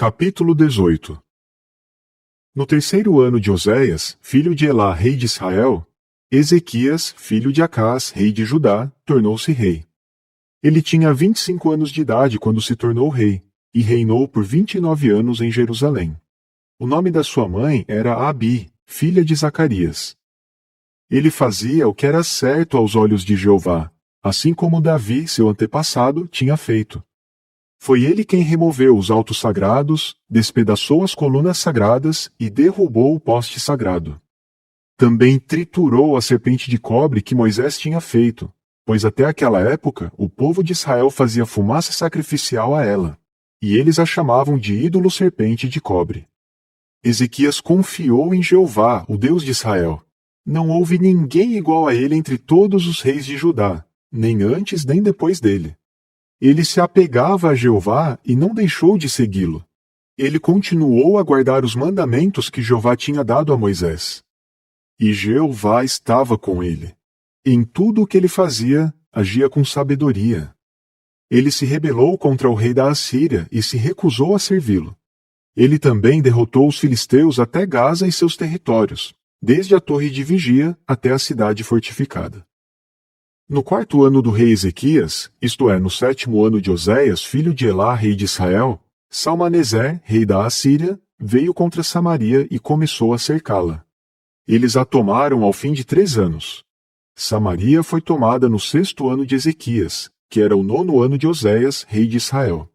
Capítulo 18. No terceiro ano de Oséias, filho de Elá, rei de Israel, Ezequias, filho de Acás, rei de Judá, tornou-se rei. Ele tinha 25 anos de idade quando se tornou rei, e reinou por 29 anos em Jerusalém. O nome da sua mãe era Abi, filha de Zacarias. Ele fazia o que era certo aos olhos de Jeová, assim como Davi, seu antepassado, tinha feito. Foi ele quem removeu os altos sagrados, despedaçou as colunas sagradas e derrubou o poste sagrado. Também triturou a serpente de cobre que Moisés tinha feito, pois até aquela época o povo de Israel fazia fumaça sacrificial a ela, e eles a chamavam de ídolo serpente de cobre. Ezequias confiou em Jeová, o Deus de Israel. Não houve ninguém igual a ele entre todos os reis de Judá, nem antes nem depois dele. Ele se apegava a Jeová e não deixou de segui-lo. Ele continuou a guardar os mandamentos que Jeová tinha dado a Moisés. E Jeová estava com ele. Em tudo o que ele fazia, agia com sabedoria. Ele se rebelou contra o rei da Assíria e se recusou a servi-lo. Ele também derrotou os filisteus até Gaza e seus territórios, desde a torre de vigia até a cidade fortificada. No quarto ano do rei Ezequias, isto é, no sétimo ano de Oséias, filho de Elá, rei de Israel, Salmaneser, rei da Assíria, veio contra Samaria e começou a cercá-la. Eles a tomaram ao fim de 3 anos. Samaria foi tomada no 6º ano de Ezequias, que era o 9º ano de Oséias, rei de Israel.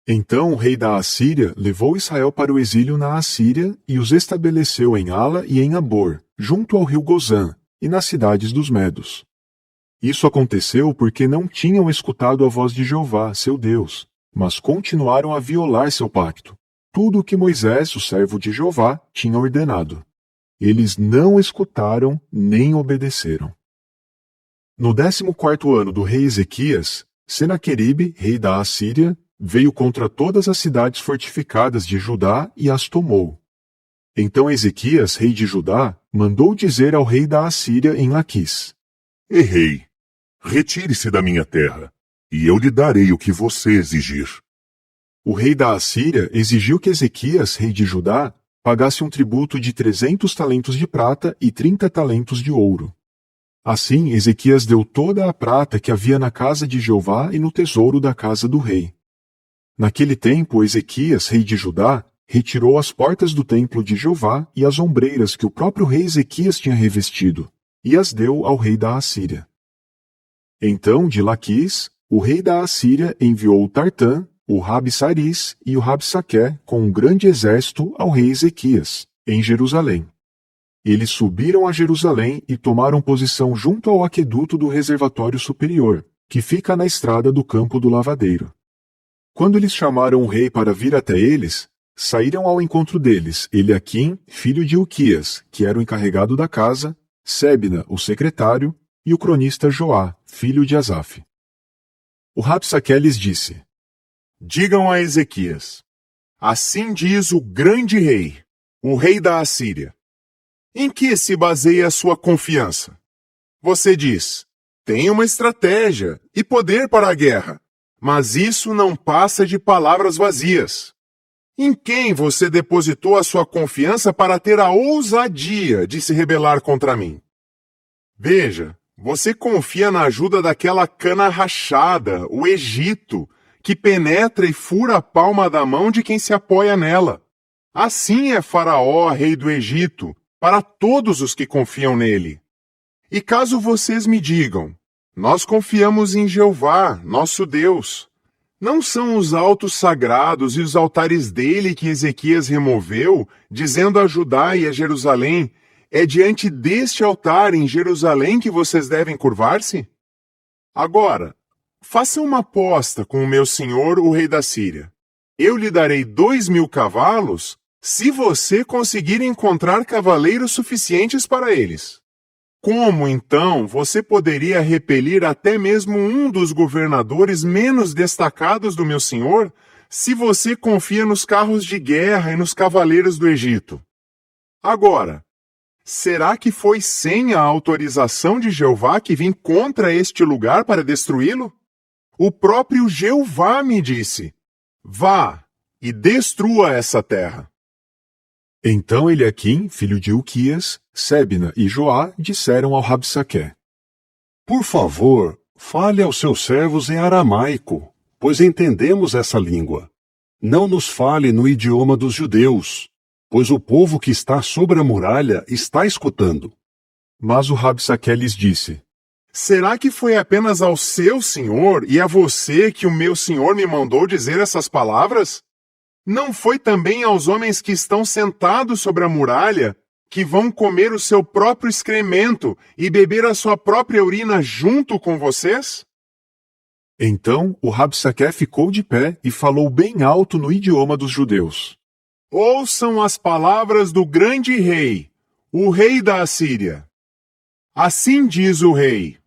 Então o rei da Assíria levou Israel para o exílio na Assíria e os estabeleceu em Ala e em Abor, junto ao rio Gozã, e nas cidades dos Medos. Isso aconteceu porque não tinham escutado a voz de Jeová, seu Deus, mas continuaram a violar seu pacto, tudo o que Moisés, o servo de Jeová, tinha ordenado. Eles não escutaram nem obedeceram. No 14º ano do rei Ezequias, Senaqueribe, rei da Assíria, veio contra todas as cidades fortificadas de Judá e as tomou. Então Ezequias, rei de Judá, mandou dizer ao rei da Assíria em Laquis: Errei. Retire-se da minha terra, e eu lhe darei o que você exigir. O rei da Assíria exigiu que Ezequias, rei de Judá, pagasse um tributo de 300 talentos de prata e 30 talentos de ouro. Assim, Ezequias deu toda a prata que havia na casa de Jeová e no tesouro da casa do rei. Naquele tempo, Ezequias, rei de Judá, retirou as portas do templo de Jeová e as ombreiras que o próprio rei Ezequias tinha revestido, e as deu ao rei da Assíria. Então, de Laquis, o rei da Assíria enviou o Tartã, o Rabsaris e o Rabsaqué com um grande exército ao rei Ezequias, em Jerusalém. Eles subiram a Jerusalém e tomaram posição junto ao aqueduto do reservatório superior, que fica na estrada do campo do lavadeiro. Quando eles chamaram o rei para vir até eles, saíram ao encontro deles Eliaquim, filho de Uquias, que era o encarregado da casa, Sebna, o secretário, e o cronista Joá, filho de Asaf. O Rabsaqué lhes disse: Digam a Ezequias: assim diz o grande rei, o rei da Assíria. Em que se baseia a sua confiança? Você diz: tem uma estratégia e poder para a guerra, mas isso não passa de palavras vazias. Em quem você depositou a sua confiança para ter a ousadia de se rebelar contra mim? Veja, você confia na ajuda daquela cana rachada, o Egito, que penetra e fura a palma da mão de quem se apoia nela. Assim é Faraó, rei do Egito, para todos os que confiam nele. E caso vocês me digam: nós confiamos em Jeová, nosso Deus. Não são os altos sagrados e os altares dele que Ezequias removeu, dizendo a Judá e a Jerusalém: é diante deste altar em Jerusalém que vocês devem curvar-se? Agora, façam uma aposta com o meu senhor, o rei da Síria. Eu lhe darei 2.000 cavalos, se você conseguir encontrar cavaleiros suficientes para eles. Como, então, você poderia repelir até mesmo um dos governadores menos destacados do meu senhor, se você confia nos carros de guerra e nos cavaleiros do Egito? Agora, será que foi sem a autorização de Jeová que vim contra este lugar para destruí-lo? O próprio Jeová me disse: vá e destrua essa terra. Então Eliaquim, filho de Hilquias, Sebna e Joá disseram ao Rabsaque: Por favor, fale aos seus servos em aramaico, pois entendemos essa língua. Não nos fale no idioma dos judeus, pois o povo que está sobre a muralha está escutando. Mas o Rabsaque lhes disse: Será que foi apenas ao seu senhor e a você que o meu senhor me mandou dizer essas palavras? Não foi também aos homens que estão sentados sobre a muralha, que vão comer o seu próprio excremento e beber a sua própria urina junto com vocês? Então o Rabsaque ficou de pé e falou bem alto no idioma dos judeus: Ouçam as palavras do grande rei, o rei da Assíria. Assim diz o rei: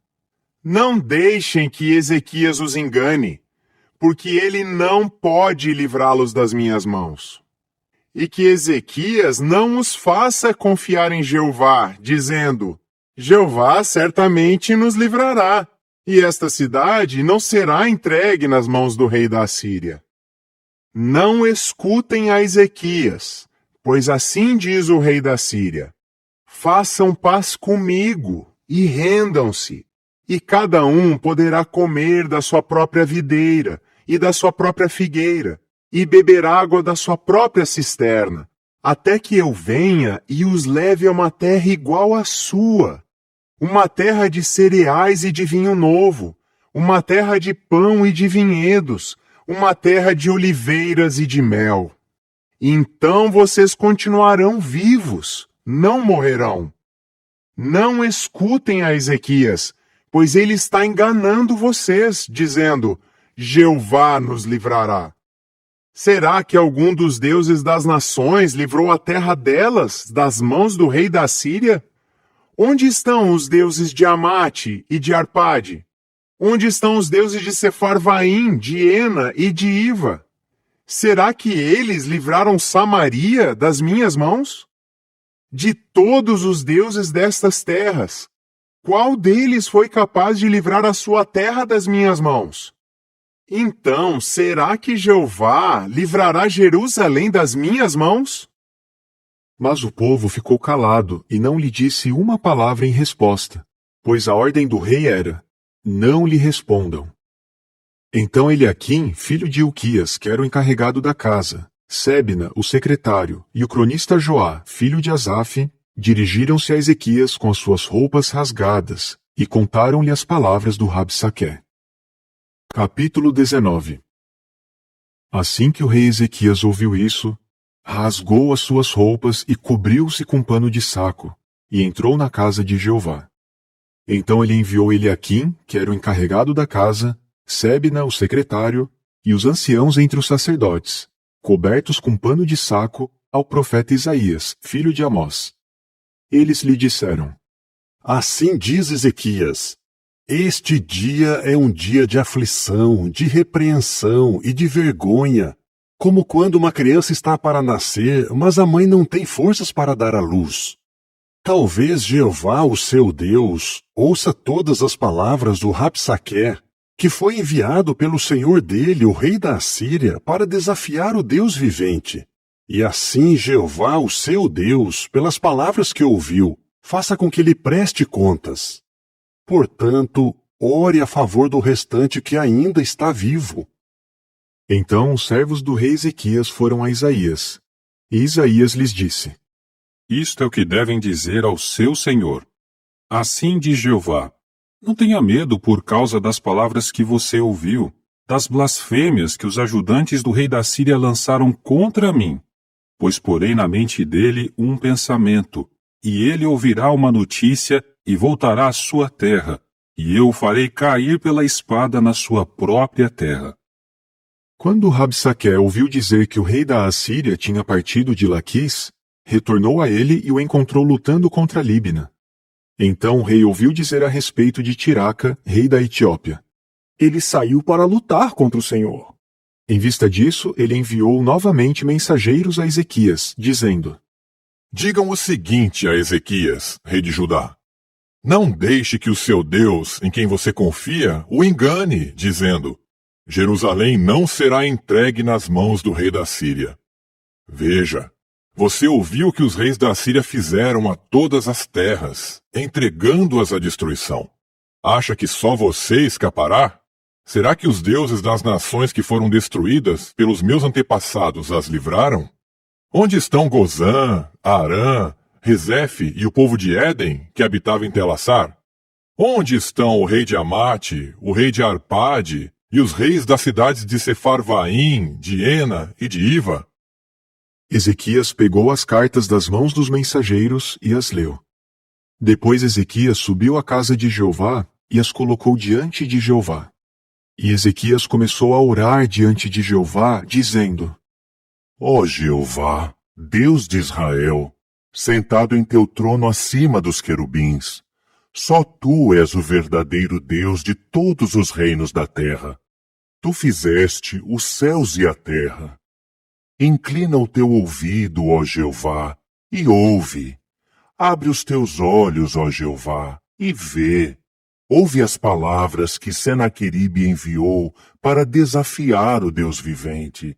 Não deixem que Ezequias os engane, porque ele não pode livrá-los das minhas mãos. E que Ezequias não os faça confiar em Jeová, dizendo: Jeová certamente nos livrará, e esta cidade não será entregue nas mãos do rei da Assíria. Não escutem a Ezequias, pois assim diz o rei da Síria: Façam paz comigo e rendam-se, e cada um poderá comer da sua própria videira e da sua própria figueira, e beber água da sua própria cisterna, até que eu venha e os leve a uma terra igual à sua, uma terra de cereais e de vinho novo, uma terra de pão e de vinhedos, uma terra de oliveiras e de mel. Então vocês continuarão vivos, não morrerão. Não escutem a Ezequias, pois ele está enganando vocês, dizendo: Jeová nos livrará. Será que algum dos deuses das nações livrou a terra delas das mãos do rei da Síria? Onde estão os deuses de Amate e de Arpade? Onde estão os deuses de Sefarvaim, de Ena e de Iva? Será que eles livraram Samaria das minhas mãos? De todos os deuses destas terras, qual deles foi capaz de livrar a sua terra das minhas mãos? Então, será que Jeová livrará Jerusalém das minhas mãos? Mas o povo ficou calado e não lhe disse uma palavra em resposta, pois a ordem do rei era: não lhe respondam. Então Eliaquim, filho de Hilquias, que era o encarregado da casa, Sebna, o secretário, e o cronista Joá, filho de Asaf, dirigiram-se a Ezequias com as suas roupas rasgadas e contaram-lhe as palavras do Rabsaque. Capítulo 19. Assim que o rei Ezequias ouviu isso, rasgou as suas roupas e cobriu-se com pano de saco, e entrou na casa de Jeová. Então ele enviou Eliaquim, que era o encarregado da casa, Sebna, o secretário, e os anciãos entre os sacerdotes, cobertos com pano de saco, ao profeta Isaías, filho de Amós. Eles lhe disseram: Assim diz Ezequias: Este dia é um dia de aflição, de repreensão e de vergonha, como quando uma criança está para nascer, mas a mãe não tem forças para dar à luz. Talvez Jeová, o seu Deus, ouça todas as palavras do Rabsaque, que foi enviado pelo senhor dele, o rei da Assíria, para desafiar o Deus vivente. E assim Jeová, o seu Deus, pelas palavras que ouviu, faça com que lhe preste contas. Portanto, ore a favor do restante que ainda está vivo. Então os servos do rei Ezequias foram a Isaías, e Isaías lhes disse: Isto é o que devem dizer ao seu senhor. Assim diz Jeová: Não tenha medo por causa das palavras que você ouviu, das blasfêmias que os ajudantes do rei da Síria lançaram contra mim. Pois porei na mente dele um pensamento, e ele ouvirá uma notícia e voltará à sua terra, e eu o farei cair pela espada na sua própria terra. Quando Rabsaque ouviu dizer que o rei da Assíria tinha partido de Laquis, retornou a ele e o encontrou lutando contra Líbina. Então o rei ouviu dizer a respeito de Tiraca, rei da Etiópia: Ele saiu para lutar contra o Senhor. Em vista disso, ele enviou novamente mensageiros a Ezequias, dizendo: Digam o seguinte a Ezequias, rei de Judá: Não deixe que o seu Deus, em quem você confia, o engane, dizendo: Jerusalém não será entregue nas mãos do rei da Síria. Veja, você ouviu o que os reis da Síria fizeram a todas as terras, entregando-as à destruição. Acha que só você escapará? Será que os deuses das nações que foram destruídas pelos meus antepassados as livraram? Onde estão Gozã, Arã, Rezefe e o povo de Éden, que habitava em Telassar? Onde estão o rei de Amate, o rei de Arpade e os reis das cidades de Sefarvaim, de Ena e de Iva? Ezequias pegou as cartas das mãos dos mensageiros e as leu. Depois Ezequias subiu à casa de Jeová e as colocou diante de Jeová. E Ezequias começou a orar diante de Jeová, dizendo: Ó Jeová, Deus de Israel, sentado em teu trono acima dos querubins, só tu és o verdadeiro Deus de todos os reinos da terra. Tu fizeste os céus e a terra. Inclina o teu ouvido, ó Jeová, e ouve. Abre os teus olhos, ó Jeová, e vê. Ouve as palavras que Senaqueribe enviou para desafiar o Deus vivente.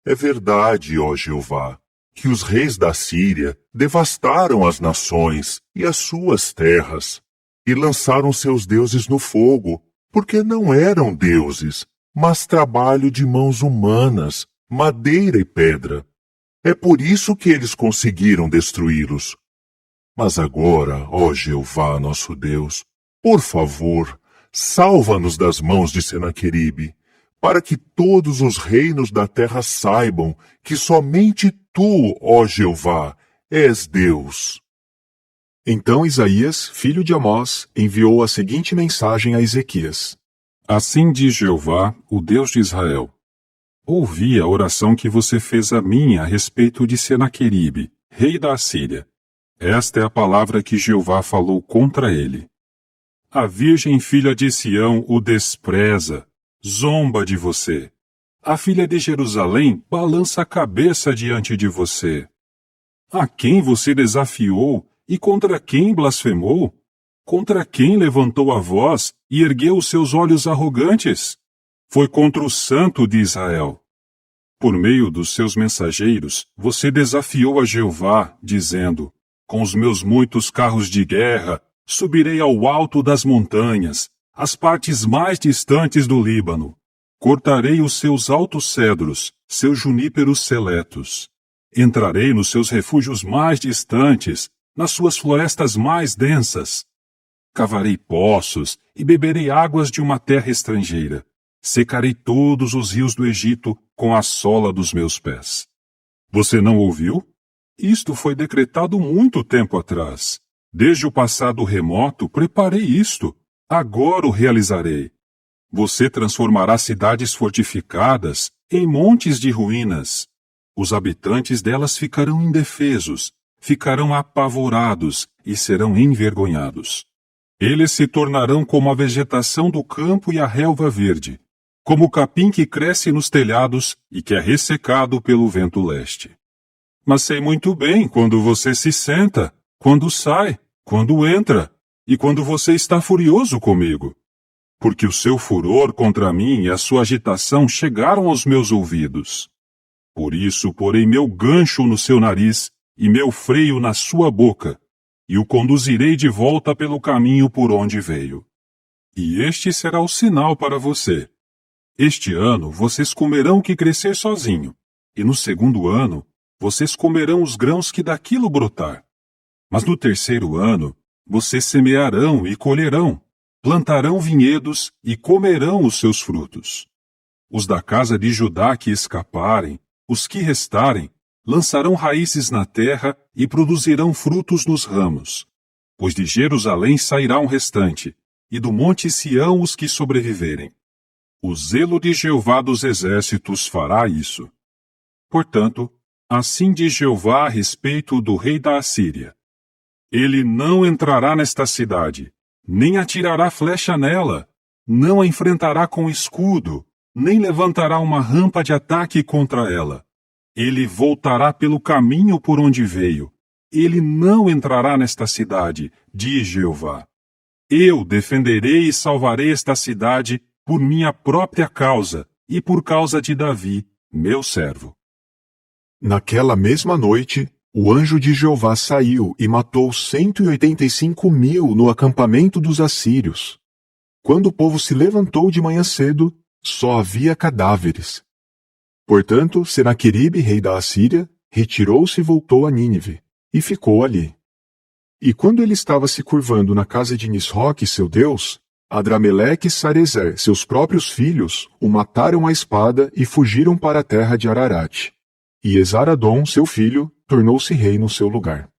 É verdade, ó Jeová, que os reis da Síria devastaram as nações e as suas terras, e lançaram seus deuses no fogo, porque não eram deuses, mas trabalho de mãos humanas, madeira e pedra. É por isso que eles conseguiram destruí-los. Mas agora, ó Jeová, nosso Deus, por favor, salva-nos das mãos de Senaqueribe, para que todos os reinos da terra saibam que somente tu, ó Jeová, és Deus. Então Isaías, filho de Amós, enviou a seguinte mensagem a Ezequias: Assim diz Jeová, o Deus de Israel: Ouvi a oração que você fez a mim a respeito de Senaqueribe, rei da Assíria. Esta é a palavra que Jeová falou contra ele. A virgem filha de Sião o despreza, zomba de você. A filha de Jerusalém balança a cabeça diante de você. A quem você desafiou e contra quem blasfemou? Contra quem levantou a voz e ergueu os seus olhos arrogantes? Foi contra o Santo de Israel. Por meio dos seus mensageiros, você desafiou a Jeová, dizendo: Com os meus muitos carros de guerra, subirei ao alto das montanhas, às partes mais distantes do Líbano. Cortarei os seus altos cedros, seus juníperos seletos. Entrarei nos seus refúgios mais distantes, nas suas florestas mais densas. Cavarei poços e beberei águas de uma terra estrangeira. Secarei todos os rios do Egito com a sola dos meus pés. Você não ouviu? Isto foi decretado muito tempo atrás. Desde o passado remoto preparei isto. Agora o realizarei. Você transformará cidades fortificadas em montes de ruínas. Os habitantes delas ficarão indefesos, ficarão apavorados e serão envergonhados. Eles se tornarão como a vegetação do campo e a relva verde, como o capim que cresce nos telhados e que é ressecado pelo vento leste. Mas sei muito bem quando você se senta, quando sai, quando entra, e quando você está furioso comigo. Porque o seu furor contra mim e a sua agitação chegaram aos meus ouvidos. Por isso porei meu gancho no seu nariz e meu freio na sua boca, e o conduzirei de volta pelo caminho por onde veio. E este será o sinal para você. Este ano vocês comerão o que crescer sozinho, e no segundo ano vocês comerão os grãos que daquilo brotar. Mas no terceiro ano vocês semearão e colherão, plantarão vinhedos e comerão os seus frutos. Os da casa de Judá que escaparem, os que restarem, lançarão raízes na terra e produzirão frutos nos ramos. Pois de Jerusalém sairá um restante, e do monte Sião os que sobreviverem. O zelo de Jeová dos exércitos fará isso. Portanto, assim diz Jeová a respeito do rei da Assíria: Ele não entrará nesta cidade, nem atirará flecha nela, não a enfrentará com escudo, nem levantará uma rampa de ataque contra ela. Ele voltará pelo caminho por onde veio. Ele não entrará nesta cidade, diz Jeová. Eu defenderei e salvarei esta cidade por minha própria causa e por causa de Davi, meu servo. Naquela mesma noite, o anjo de Jeová saiu e matou 185.000 no acampamento dos assírios. Quando o povo se levantou de manhã cedo, só havia cadáveres. Portanto, Senaqueribe, rei da Assíria, retirou-se e voltou a Nínive, e ficou ali. E quando ele estava se curvando na casa de Nisroque, seu deus, Adrameleque e Sarezer, seus próprios filhos, o mataram à espada e fugiram para a terra de Ararat. E Esaradom, seu filho, tornou-se rei no seu lugar.